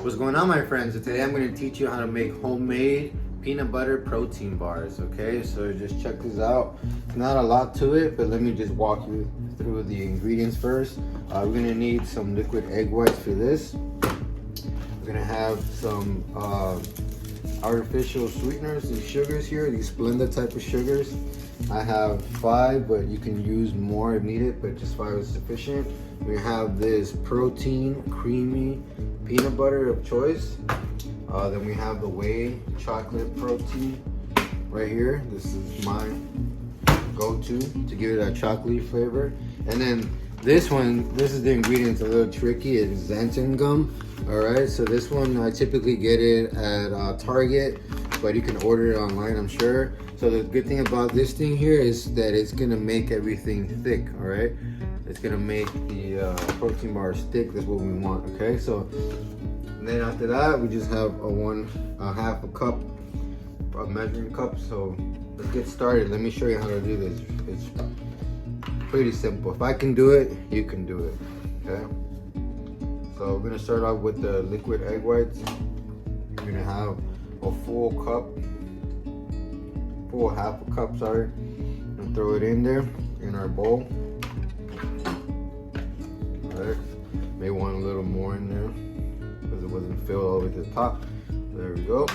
What's going on, my friends? So today I'm going to teach you how to make homemade peanut butter protein bars. Okay, so just check this out. It's not a lot to it, but let me just walk you through the ingredients first. We're going to need some liquid egg whites for this. We're going to have some artificial sweeteners, these sugars here, these Splenda type of sugars. I have 5, but you can use more if needed, but just 5 is sufficient. We have this protein creamy peanut butter of choice. Then we have the whey chocolate protein right here. This is my go-to to give it a chocolatey flavor. And then this one, this is the ingredient, it's a little tricky. It's xanthan gum. All right, so this one I typically get it at Target, but you can order it online, I'm sure. So the good thing about this thing here is that it's gonna make everything thick. All right, it's gonna make the protein bar thick. That's what we want. Okay, so then after that we just have a half a cup, a measuring cup. So let's get started. Let me show you how to do this. It's pretty simple. If I can do it, you can do it. Okay, so we're gonna start off with the liquid egg whites. You're gonna have a full half a cup, sorry, and throw it in there in our bowl. All right, may want a little more in there because it wasn't filled all the way to the top. There we go.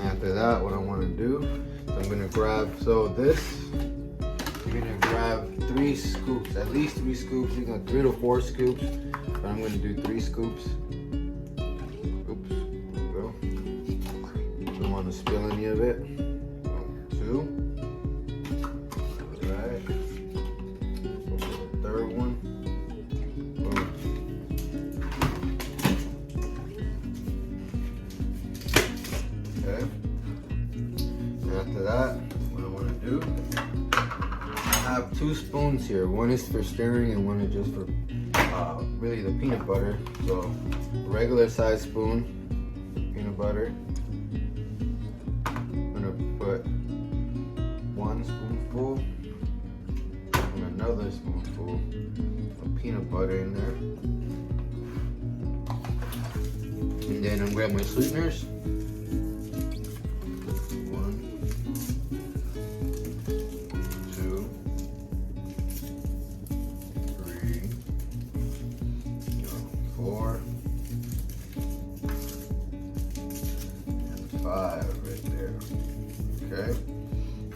After that, what I want to do is I'm gonna grab, so this, you're gonna grab 3 scoops, at least 3 scoops. You're gonna 3 to 4 scoops, but I'm gonna do 3 scoops. Oops, there we go. Don't want to spill any of it. 2. All right. Third one. Boom. Okay. And after that, what I want to do, I have 2 spoons here. One is for stirring and one is just for really the peanut butter. So a regular size spoon, peanut butter. I'm gonna put 1 spoonful and another spoonful of peanut butter in there. And then I'm grabbing my sweeteners. 1, 2, 3, 4, and 5 right there. Okay.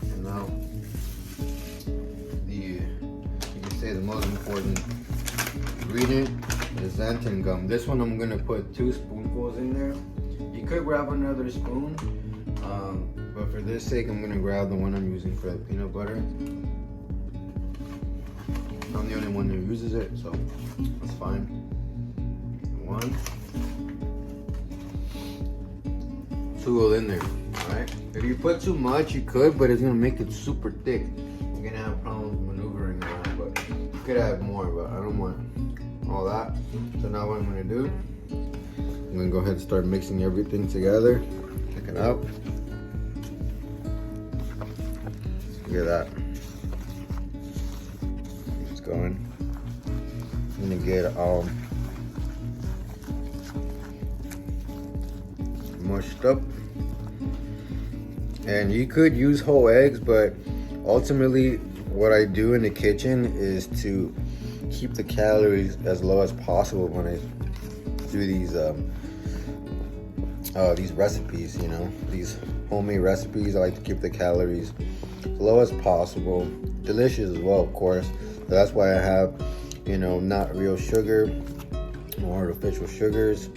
And now you can say the most important ingredient is xanthan gum. This one I'm gonna put 2 spoonfuls in there. You could grab another spoon, but for this sake, I'm gonna grab the one I'm using for the peanut butter. I'm the only one who uses it, so that's fine. 1, 2 will in there. All right. If you put too much, you could, but it's gonna make it super thick. You're gonna have problems maneuvering around, but you could add more, but I don't want all that. So now what I'm gonna do, I'm gonna go ahead and start mixing everything together. Check it out. Look at that. It's going. I'm gonna get mushed up. And you could use whole eggs, but ultimately what I do in the kitchen is to keep the calories as low as possible when I do these recipes, you know, these homemade recipes. I like to keep the calories as low as possible. Delicious as well, of course. So that's why I have, you know, not real sugar, no artificial sugars.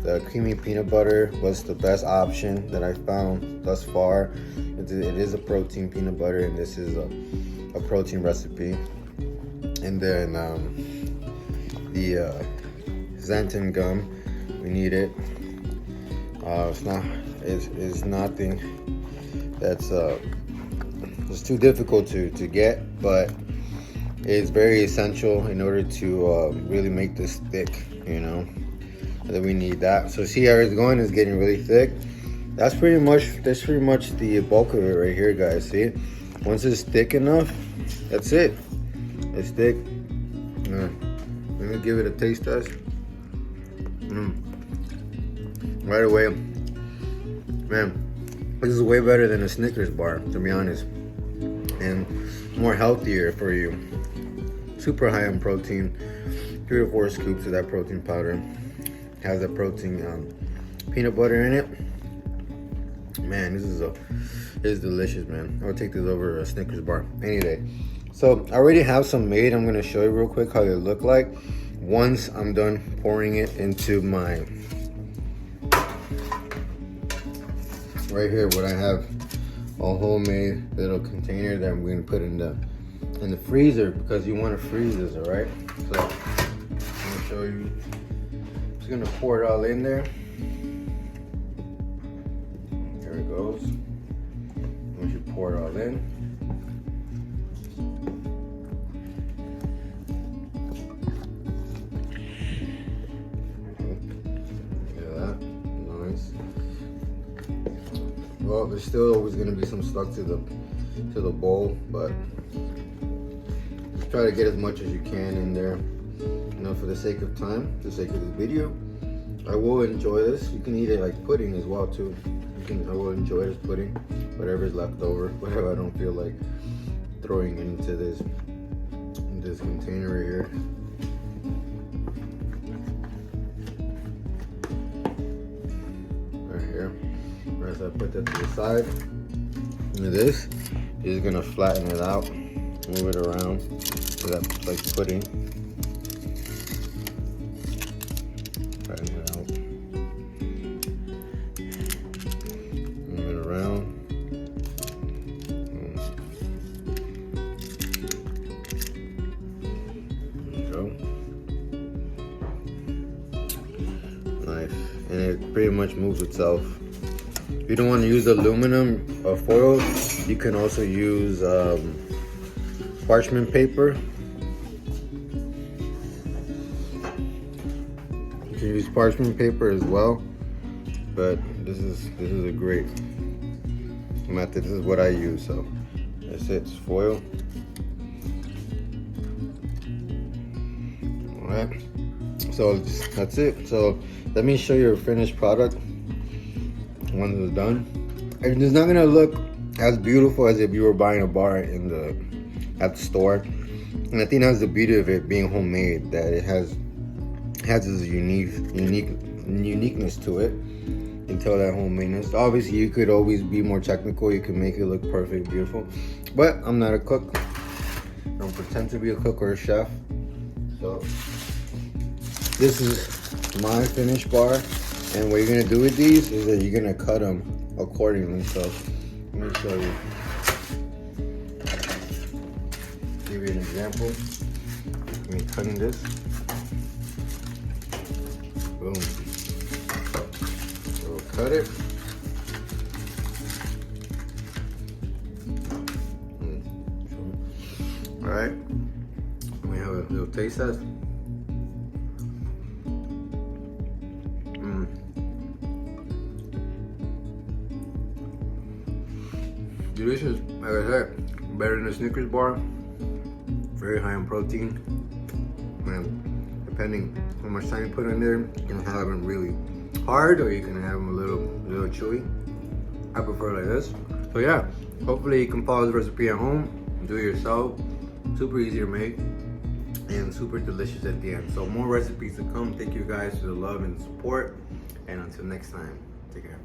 The creamy peanut butter was the best option that I found thus far. It is a protein peanut butter, and this is a protein recipe. And then the xanthan gum, we need it. It's nothing that's it's too difficult to get, but it's very essential in order to really make this thick, you know. That we need that. So see how it's going? It's getting really thick. That's pretty much the bulk of it right here, guys. See, once it's thick enough, that's it. It's thick. Let me give it a taste test. Right away, man, this is way better than a Snickers bar, to be honest, and more healthier for you. Super high in protein, 3 or 4 scoops of that protein powder. Has that protein peanut butter in it. Man, this is delicious, man. I would take this over a Snickers bar any day. So I already have some made. I'm gonna show you real quick how they look like once I'm done pouring it into my, right here, what I have, a homemade little container that I'm going to put in the freezer, because you want to freeze this, all right? So I'm going to show you. I'm just going to pour it all in there. There it goes. Once you pour it all in, well, there's still always going to be some stuck to the bowl, but try to get as much as you can in there. You know, for the sake of time, for the sake of this video, I will enjoy this. You can eat it like pudding as well too. I will enjoy this pudding, whatever's left over, whatever I don't feel like throwing into this container right here. Right here. As I put that to the side, and this is gonna flatten it out, move it around so that's like pudding. Flatten it out, move it around. There you go. Nice, and it pretty much moves itself. If you don't want to use aluminum foil, you can also use parchment paper. You can use parchment paper as well, but this is a great method. This is what I use, so that's it. It's foil. All right, so that's it. So let me show you a finished product. Once it's done, and it's not gonna look as beautiful as if you were buying a bar at the store. And I think that's the beauty of it being homemade, that it has this uniqueness to it. You can tell that homemadeness. Obviously, you could always be more technical. You can make it look perfect, beautiful. But I'm not a cook. I don't pretend to be a cook or a chef. So this is my finished bar. And what you're gonna do with these is that you're gonna cut them accordingly. So let me show you. Give you an example. Me cutting this. Boom. So we'll cut it. All right. We have a little taste test. Delicious, like I said, better than a Snickers bar. Very high in protein. And depending how much time you put in there, you can have them really hard or you can have them a little chewy. I prefer like this. So yeah, hopefully you can follow the recipe at home, do it yourself. Super easy to make and super delicious at the end. So more recipes to come. Thank you guys for the love and support. And until next time, take care.